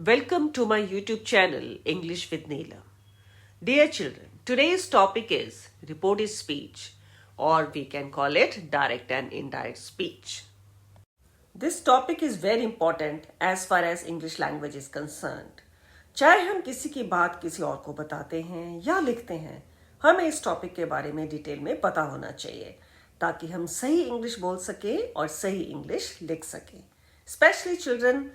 Welcome to my YouTube channel, English with Neela. Dear children, today's topic is reported speech, or we can call it direct and indirect speech. This topic is very important as far as English language is concerned. चाहे हम किसी की बात किसी और को बताते हैं या लिखते हैं, हमें इस टॉपिक के बारे में डिटेल में पता होना चाहिए ताकि हम सही इंग्लिश बोल सकें और सही इंग्लिश लिख सकें. Especially children,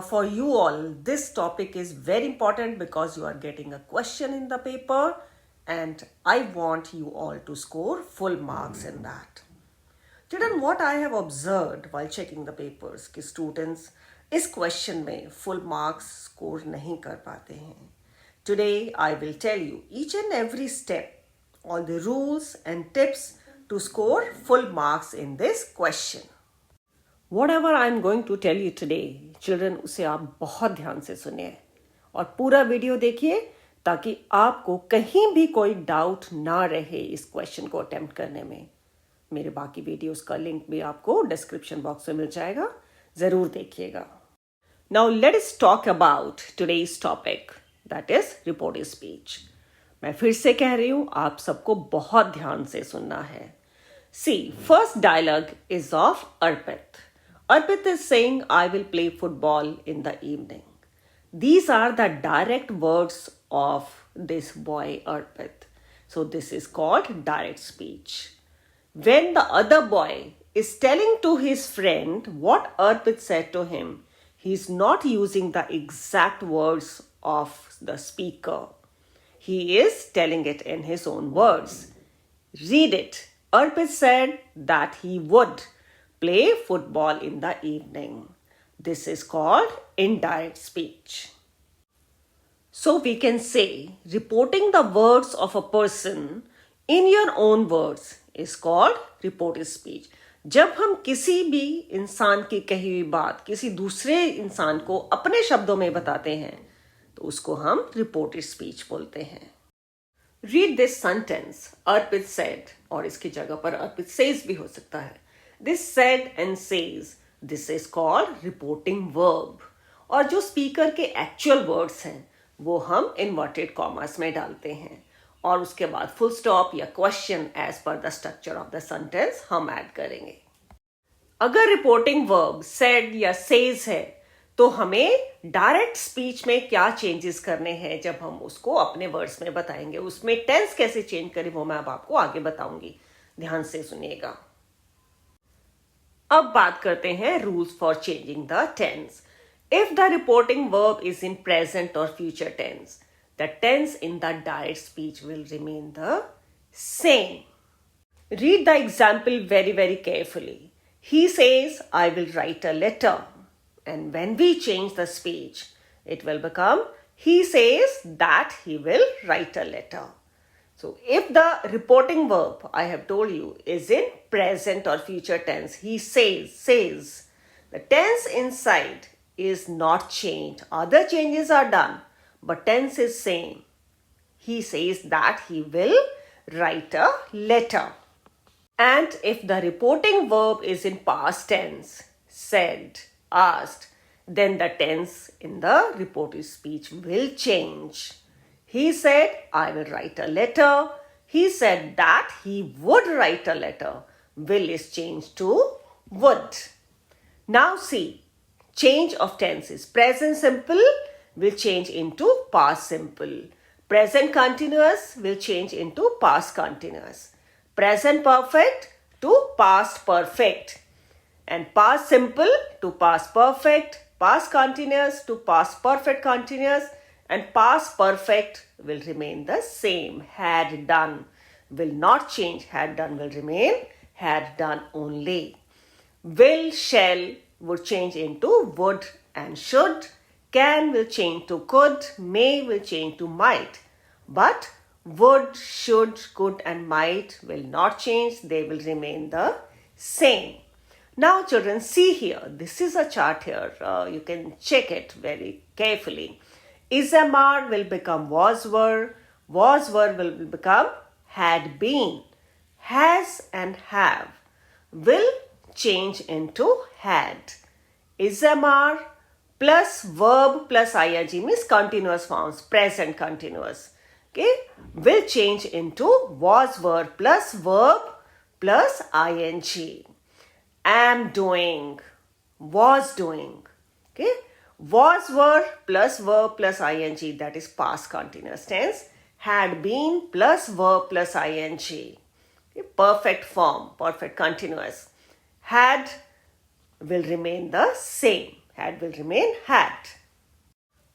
for you all, this topic is very important because you are getting a question in the paper and I want you all to score full marks in that. Children, what I have observed while checking the papers कि students इस question में full marks score नहीं कर पाते हैं. Today I will tell you each and every step, all the rules and tips to score full marks in this question. Whatever I am going to tell you today, children, उसे आप बहुत ध्यान से सुनिए और पूरा वीडियो देखिए ताकि आपको कहीं भी कोई डाउट ना रहे इस क्वेश्चन को अटेम्प्ट करने में. मेरे बाकी वीडियोस का लिंक भी आपको डिस्क्रिप्शन बॉक्स में मिल जाएगा, ज़रूर देखिएगा. Now let us talk about today's topic, that is reported speech. मैं फिर से कह रही हूँ, आप सबको बहुत ध्यान से सुनना है. See, first dialogue is of Arpit. Arpit is saying, I will play football in the evening. These are the direct words of this boy Arpit. So this is called direct speech. When the other boy is telling to his friend what Arpit said to him, he is not using the exact words of the speaker. He is telling it in his own words. Read it. Arpit said that he would play football in the evening. This is called indirect speech. So we can say reporting the words of a person in your own words is called reported speech. जब हम किसी भी इंसान की कही हुई बात किसी दूसरे इंसान को अपने शब्दों में बताते हैं तो उसको हम reported speech बोलते हैं. Read this sentence. Arpit said, और इसकी जगह पर Arpit says भी हो सकता है. This said and says, this is called reporting verb. और जो स्पीकर के एक्चुअल वर्ड्स हैं वो हम इन्वर्टेड कॉमास में डालते हैं और उसके बाद फुल स्टॉप या question as per the structure of the sentence हम ऐड करेंगे. अगर रिपोर्टिंग वर्ब said या says है तो हमें डायरेक्ट स्पीच में क्या चेंजेस करने हैं जब हम उसको अपने वर्ड्स में बताएंगे. उसमें टेंस कैसे चेंज करें वो मैं अब आपको आगे बताऊंगी. ध्यान से सुनिएगा. अब बात करते हैं rules for changing the tense. If the reporting verb is in present or future tense, the tense in the direct speech will remain the same. Read the example very very carefully. He says, I will write a letter, and when we change the speech it will become he says that he will write a letter. So if the reporting verb I have told you is in present or future tense, he says, the tense inside is not changed. Other changes are done, but tense is same. He says that he will write a letter. And if the reporting verb is in past tense, said, asked, then the tense in the reported speech will change. He said, I will write a letter. He said that he would write a letter. Will is changed to would. Now see, change of tense is present simple will change into past simple. Present continuous will change into past continuous. Present perfect to past perfect. And past simple to past perfect. Past continuous to past perfect continuous. And past perfect will remain the same. Had done will not change. Had done will remain had done only. Will, shall would change into would and should. Can will change to could. May will change to might. But would, should, could and might will not change. They will remain the same. Now children, see here. This is a chart here. You can check it very carefully. Is am are will become was were will become had been. Has and have will change into had. Is am are plus verb plus ing means continuous forms, present continuous. Okay, will change into was verb plus ing. Am doing, was doing. Okay, was verb plus ing, that is past continuous tense. Had been plus verb plus ing. Okay, perfect form, perfect continuous. Had will remain the same. Had will remain had.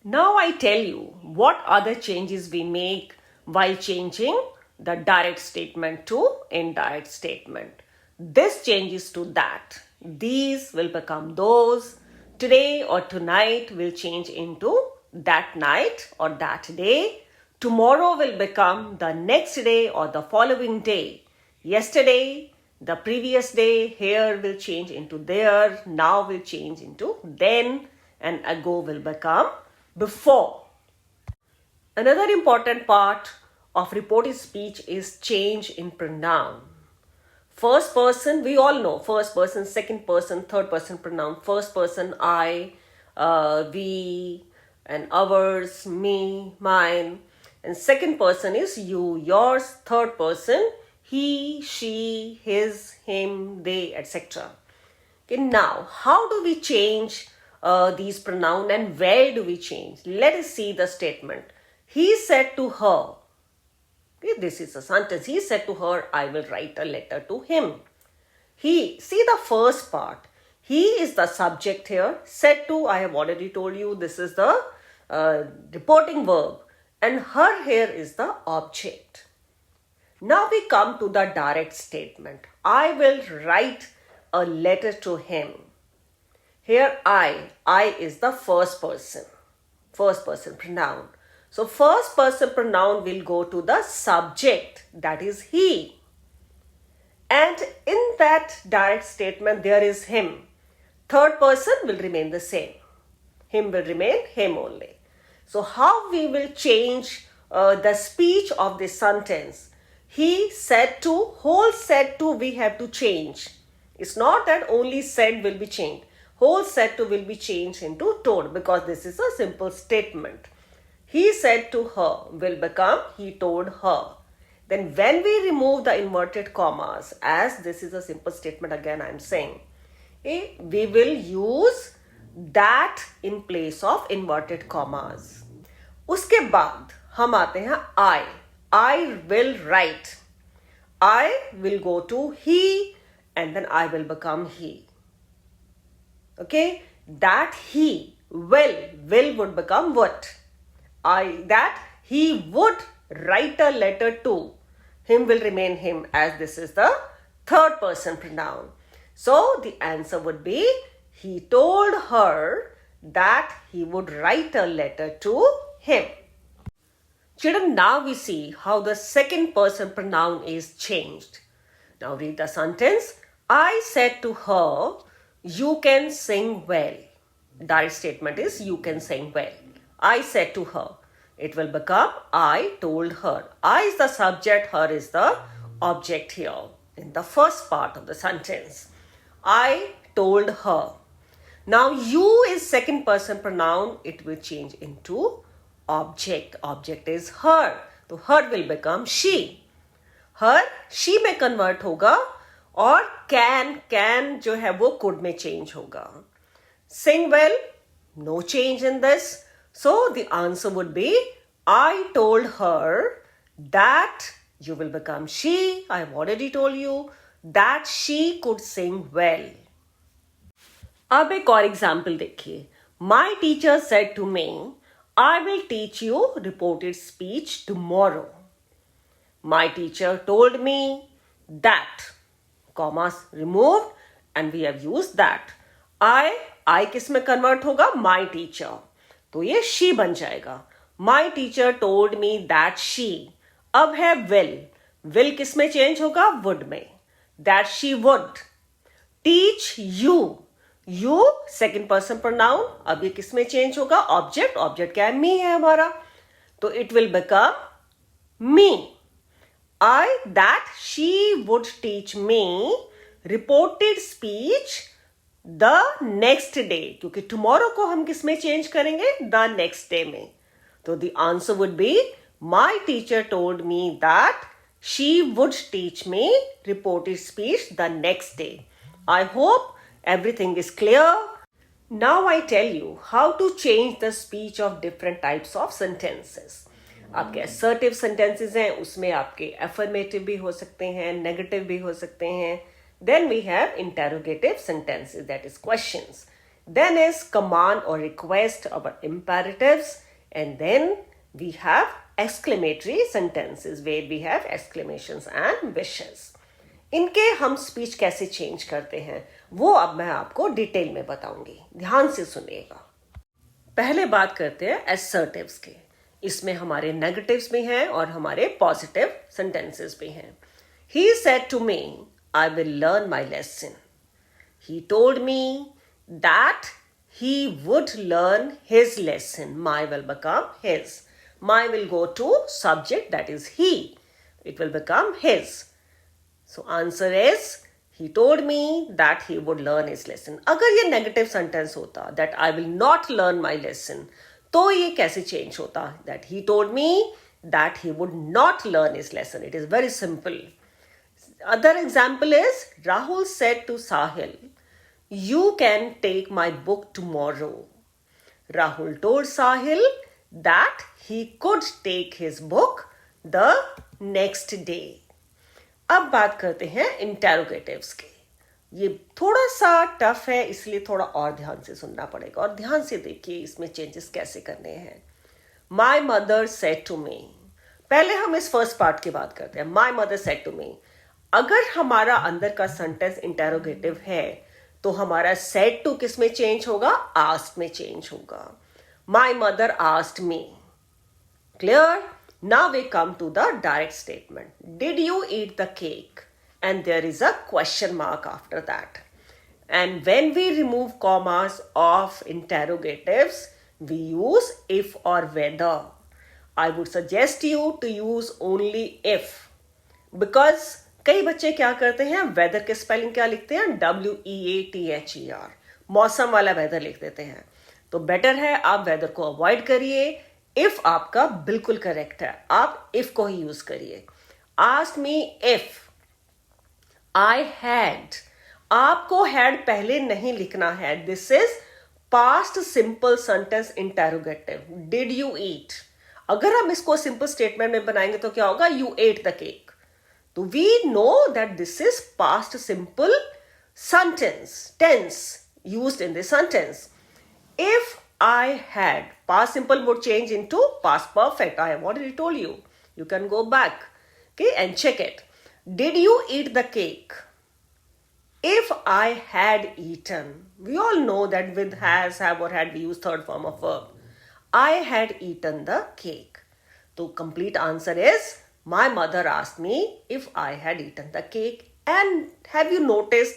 Now I tell you what other changes we make while changing the direct statement to indirect statement. This changes to that. These will become those. Today or tonight will change into that night or that day. Tomorrow will become the next day or the following day. Yesterday, the previous day, here will change into there. Now will change into then, and ago will become before. Another important part of reported speech is change in pronoun. First person, we all know. First person, second person, third person pronoun. First person, I, we, and ours, me, mine. And second person is you, yours. Third person, he, she, his, him, they, etc. Okay, now, how do we change these pronouns and where do we change? Let us see the statement. He said to her. Okay, this is a sentence. He said to her, I will write a letter to him. He, see the first part. He is the subject here. Said to, I have already told you, this is the reporting verb. And her here is the object. Now we come to the direct statement. I will write a letter to him. Here I is the first person pronoun. So first person pronoun will go to the subject, that is he. And in that direct statement there is him. Third person will remain the same. Him will remain him only. So how we will change the speech of this sentence? He said to, whole said to we have to change. It's not that only said will be changed. Whole said to will be changed into told, because this is a simple statement. He said to her will become he told her. Then when we remove the inverted commas, as this is a simple statement, again I am saying, we will use that in place of inverted commas. उसके बाद हम आते हैं I will write. I will go to he and then I will become he. Okay, that he will would become what? That he would write a letter to. Him will remain him, as this is the third person pronoun. So the answer would be he told her that he would write a letter to him. Children, now we see how the second person pronoun is changed. Now read the sentence. I said to her, you can sing well. Direct statement is you can sing well. I said to her. It will become I told her. I is the subject, her is the object here in the first part of the sentence. I told her. Now you is second person pronoun. It will change into object. Object is her. So her will become she. Her, she में convert होगा और can जो है वो could में change होगा. Sing well, no change in this. So the answer would be I told her that you will become she. I have already told you that she could sing well. अब एक और example देखिए. My teacher said to me, I will teach you reported speech tomorrow. My teacher told me that. Commas removed and we have used that. I किस में convert होगा? My teacher. तो ये she बन जाएगा. My teacher told me that she. अब है will. Will किस में change होगा? Would में. That she would teach you. You second person pronoun. अब ये किस में change होगा? Object. Object क्या है? Me है हमारा. तो it will become me. That she would teach me reported speech The next day, क्योंकि tomorrow को हम किस में change करेंगे? The next day में. तो the answer would be, my teacher told me that she would teach me reported speech the next day. I hope everything is clear. Now I tell you how to change the speech of different types of sentences. आपके assertive sentences हैं, उसमें आपके affirmative भी हो सकते हैं, negative भी हो सकते हैं. Then we have interrogative sentences, that is questions. Then is command or request or imperatives. And then we have exclamatory sentences where we have exclamations and wishes. इनके हम स्पीच कैसे चेंज करते हैं वो अब मैं आपको डिटेल में बताऊंगी. ध्यान से सुनिएगा. पहले बात करते हैं assertives के. इसमें हमारे negatives भी हैं और हमारे positive sentences भी हैं. He said to me, I will learn my lesson. He told me that he would learn his lesson. My will become his. My will go to subject, that is he. It will become his. So answer is, he told me that he would learn his lesson. अगर ये negative sentence होता, that I will not learn my lesson, तो ये कैसे change होता? That he told me that he would not learn his lesson. It is very simple. Other example is, Rahul said to Sahil, you can take my book tomorrow. Rahul told Sahil that he could take his book the next day. अब बात करते हैं interrogatives की. ये थोड़ा सा tough है, इसलिए थोड़ा और ध्यान से सुनना पड़ेगा और ध्यान से देखिए इसमें चेंजेस कैसे करने हैं. My mother said to me. पहले हम इस फर्स्ट पार्ट की बात करते हैं. My mother said to me. अगर हमारा अंदर का सेंटेंस इंटेरोगेटिव है तो हमारा said to किस में चेंज होगा? asked में चेंज होगा. My mother asked me. Clear? Now we come to the direct statement. Did you eat the cake? And there is a question mark after that. And when we remove commas of interrogatives, we use if or whether. I would suggest you to use only if. Because कई बच्चे क्या करते हैं, weather के spelling क्या लिखते हैं? WEATHER. मौसम वाला वेदर लिख देते हैं. तो बेटर है आप वेदर को अवॉइड करिए. इफ आपका बिल्कुल करेक्ट है, आप इफ को ही यूज करिए. Ask me if I had. आपको हैड पहले नहीं लिखना है. This is past simple sentence interrogative. Did you eat. अगर हम इसको सिंपल स्टेटमेंट में बनाएंगे तो क्या होगा? You ate the cake. तो we know that this is past simple sentence tense used in this sentence. If I had, past simple would change into past perfect. I have already told you. You can go back, okay, and check it. Did you eat the cake? If I had eaten, we all know that with has, have or had we use third form of verb. I had eaten the cake. So complete answer is, my mother asked me if I had eaten the cake. And have you noticed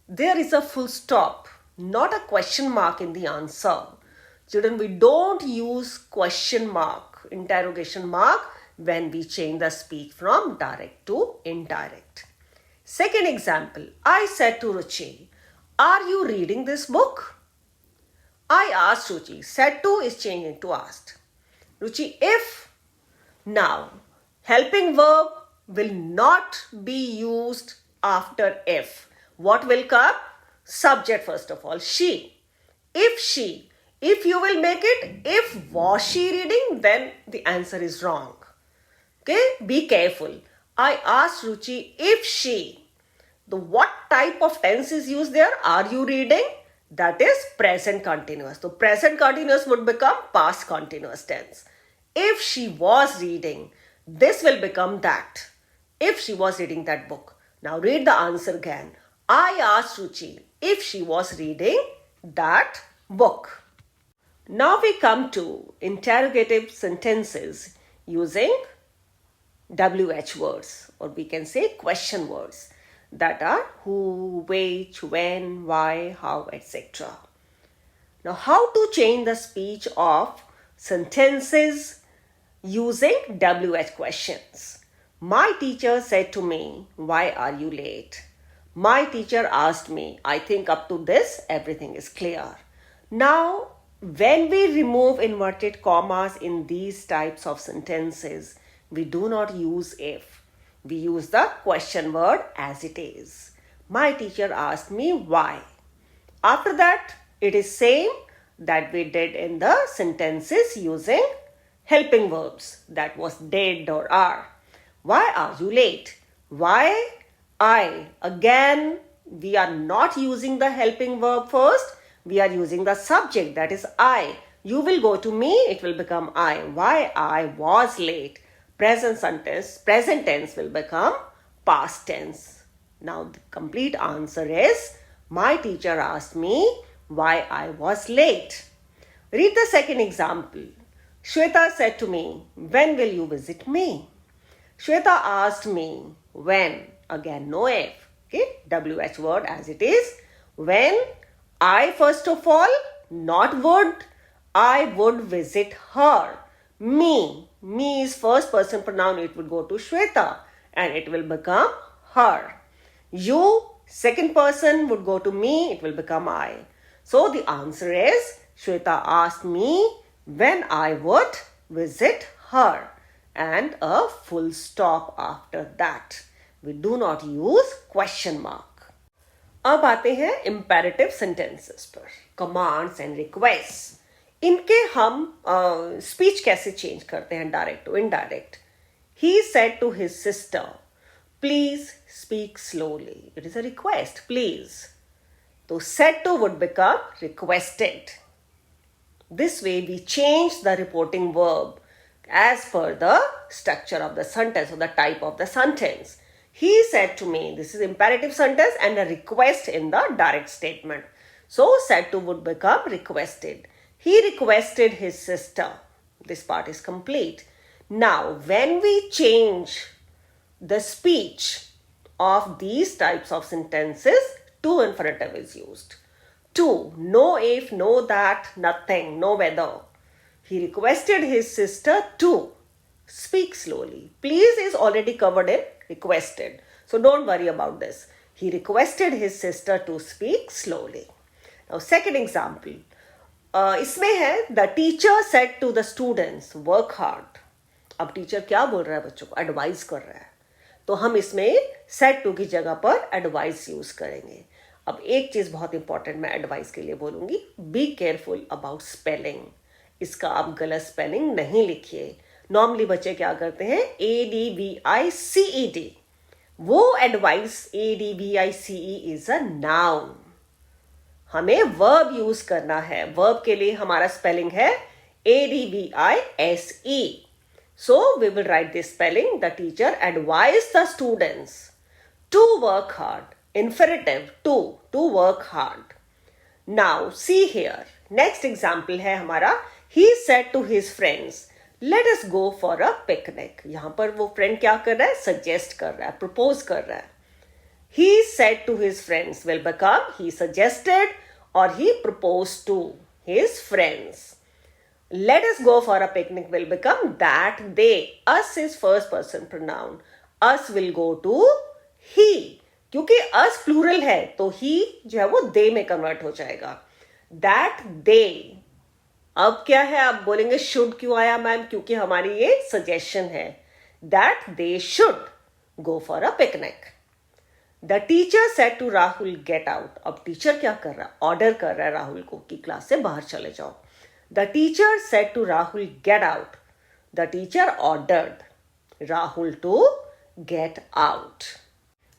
there is a full stop, not a question mark in the answer. Children, we don't use question mark, interrogation mark when we change the speech from direct to indirect. Second example, I said to Ruchi, are you reading this book? I asked Ruchi. Said to is changed into asked. Ruchi, if. Now, helping verb will not be used after if. What will come? Subject first of all, she. If she. If you will make it, if was she reading, then the answer is wrong. Okay, be careful. I asked Ruchi if she. The what type of tense is used there? Are you reading? That is present continuous. So present continuous would become past continuous tense. If she was reading, this will become that. If she was reading that book. Now read the answer again. I asked Ruchi if she was reading that book. Now we come to interrogative sentences using WH words, or we can say question words, that are who, which, when, why, how, etc. Now how to change the speech of sentences using WH questions. My teacher said to me, why are you late? My teacher asked me. I think up to this, everything is clear. Now, when we remove inverted commas in these types of sentences, we do not use if. We use the question word as it is. My teacher asked me why. After that, it is same that we did in the sentences using helping verbs. That was did or are. Why are you late? Why I? Again, we are not using the helping verb first. We are using the subject, that is I. You will go to me, it will become I. Why I was late. Present tense will become past tense. Now the complete answer is, my teacher asked me why I was late. Read the second example. Shweta said to me, when will you visit me? Shweta asked me, when? Again, no if. Okay, WH word as it is. When? I, first of all, not would. I would visit her. Me. Me is first person pronoun. It would go to Shweta and it will become her. You, second person, would go to me. It will become I. So the answer is, Shweta asked me when I would visit her. And a full stop after that. We do not use question mark. अब आते हैं imperative sentences पर. Commands and requests. इनके हम speech कैसे change करते हैं direct to indirect. He said to his sister, please speak slowly. It is a request, please. So said to would become requested. This way we change the reporting verb as per the structure of the sentence or the type of the sentence. He said to me, this is imperative sentence and a request in the direct statement. So said to would become requested. He requested his sister. This part is complete. Now, when we change the speech of these types of sentences, to infinitive is used. To, no if, no that, nothing, no whether. He requested his sister to speak slowly. Please is already covered in requested. So don't worry about this. He requested his sister to speak slowly. Now second example. इसमें है the teacher said to the students work hard. अब teacher क्या बोल रहा है बच्चों को? Advice कर रहा है. तो हम इसमें said to की जगह पर एडवाइस यूज करेंगे. अब एक चीज बहुत इंपॉर्टेंट मैं एडवाइस के लिए बोलूंगी. Be careful about spelling. इसका आप गलत स्पेलिंग नहीं लिखिए. नॉर्मली बच्चे क्या करते हैं? ADVICED. वो advice ADVICE is a noun. हमें वर्ब यूज करना है. वर्ब के लिए हमारा स्पेलिंग है ADVISE. So we will write this spelling. The teacher advised the students to work hard. Infinitive to work hard. Now see here. Next example है हमारा. He said to his friends, let us go for a picnic. यहाँ पर वो friend क्या कर रहा है? Suggest कर रहा है, propose कर रहा है. He said to his friends will become he suggested or he proposed to his friends. Let us go for a picnic will become that they. Us is first person pronoun. Us will go to he. क्योंकि us plural है तो he जो है वो they में convert हो जाएगा. That they. अब क्या है? आप बोलेंगे should क्यों आया मैम? क्योंकि हमारी ये suggestion है. That they should go for a picnic. The teacher said to Rahul get out. अब टीचर क्या कर रहा है? ऑर्डर कर रहा है राहुल को कि क्लास से बाहर चले जाओ. The teacher said to Rahul get out. The teacher ordered Rahul to get out.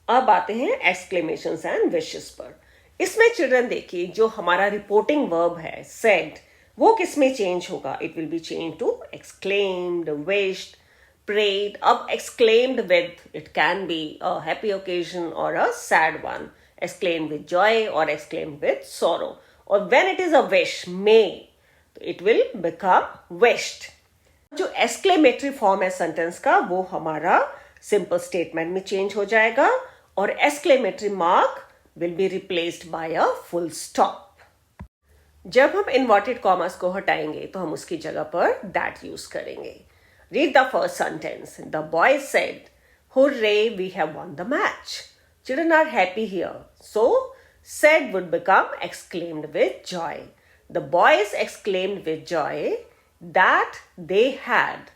अब आते हैं exclamations and wishes पर. इसमें चिल्ड्रन देखिए जो हमारा रिपोर्टिंग वर्ब है said, वो किस में चेंज होगा? It will be change to exclaimed, wished, prayed. अब exclaimed with, it can be a happy occasion or a sad one. Exclaimed with joy or exclaimed with sorrow. Or when it is a wish, may, it will become wished. जो exclamatory form है sentence का वो हमारा simple statement में change हो जाएगा और exclamatory mark will be replaced by a full stop. जब हम inverted commas को हटाएंगे तो हम उसकी जगह पर that use करेंगे. Read the first sentence. The boy said, "Hooray, we have won the match." Children are happy here. So, said would become exclaimed with joy. The boys exclaimed with joy that they had.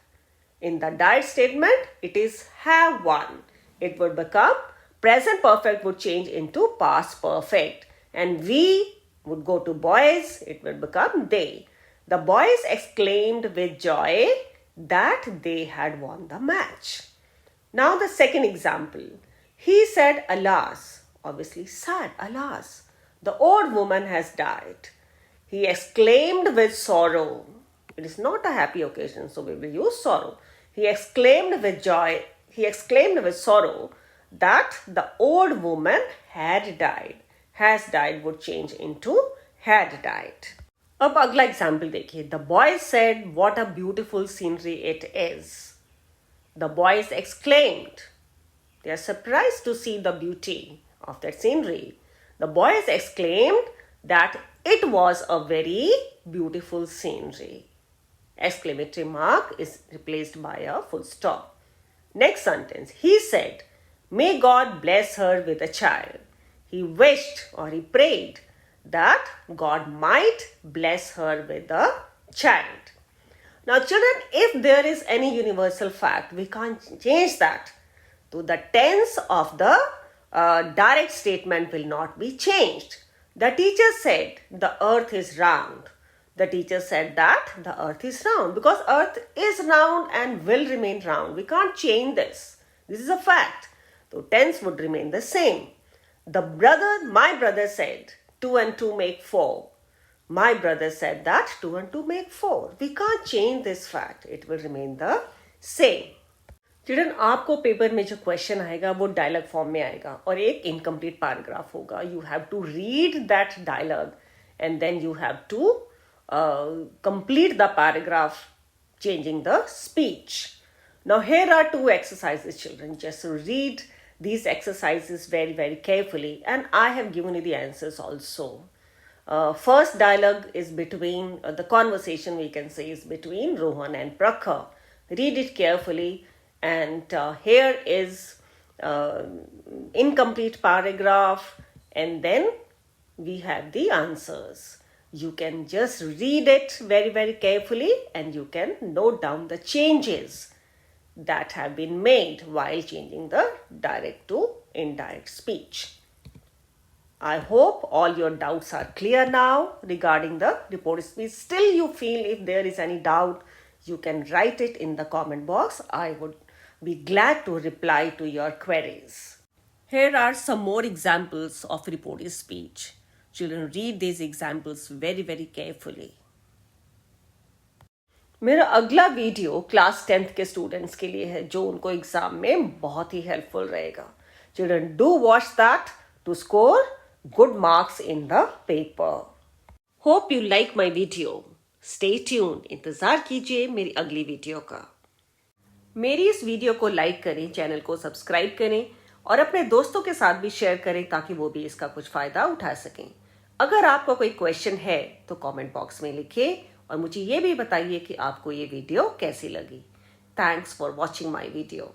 In the direct statement, it is have won. It would become present perfect would change into past perfect. And we would go to boys, it would become they. The boys exclaimed with joy that they had won the match. Now the second example. He said, alas, obviously sad, alas, the old woman has died. He exclaimed with sorrow. It is not a happy occasion, so we will use sorrow. He exclaimed with joy, he exclaimed with sorrow that the old woman had died. Has died would change into had died. अब अगला example देखिए. The boys said, what a beautiful scenery it is. The boys exclaimed. They are surprised to see the beauty of that scenery. The boys exclaimed that it was a very beautiful scenery. Exclamatory mark is replaced by a full stop. Next sentence. He said, may God bless her with a child. He wished or he prayed that God might bless her with a child. Now children, if there is any universal fact, we can't change that. So the tense of the direct statement will not be changed. The teacher said the earth is round. The teacher said that the earth is round because earth is round and will remain round. We can't change this. This is a fact. So tense would remain the same. My brother said 2 and 2 make 4. My brother said that 2 and 2 make 4. We can't change this fact. It will remain the same. Children आपको paper में जो question आएगा वो dialogue form में आएगा और एक incomplete paragraph होगा. You have to read that dialogue and then you have to complete the paragraph changing the speech. Now here are 2 exercises, children. Just read these exercises very, very carefully and I have given you the answers also. First dialogue is between, the conversation we can say is between Rohan and Prakhar. Read it carefully and here is incomplete paragraph and then we have the answers. You can just read it very, very carefully and you can note down the changes that have been made while changing the direct to indirect speech. I hope all your doubts are clear now regarding the reported speech. Still you feel if there is any doubt, you can write it in the comment box. I would be glad to reply to your queries. Here are some more examples of reported speech. Children, read these examples very, very carefully. मेरा अगला video class 10th के students के लिए है जो उनको exam में बहुत ही हेल्पफुल रहेगा. Children, do watch that to score good marks in the paper. Hope you like my video. Stay tune. इंतजार कीजिए मेरी अगली वीडियो का. मेरी इस वीडियो को लाइक करें, चैनल को सब्सक्राइब करें और अपने दोस्तों के साथ भी शेयर करें ताकि वो भी इसका कुछ फायदा उठा सकें. अगर आपका कोई क्वेश्चन है तो कमेंट बॉक्स में लिखिए और मुझे ये भी बताइए कि आपको ये वीडियो कैसी लगी. Thanks for watching my video.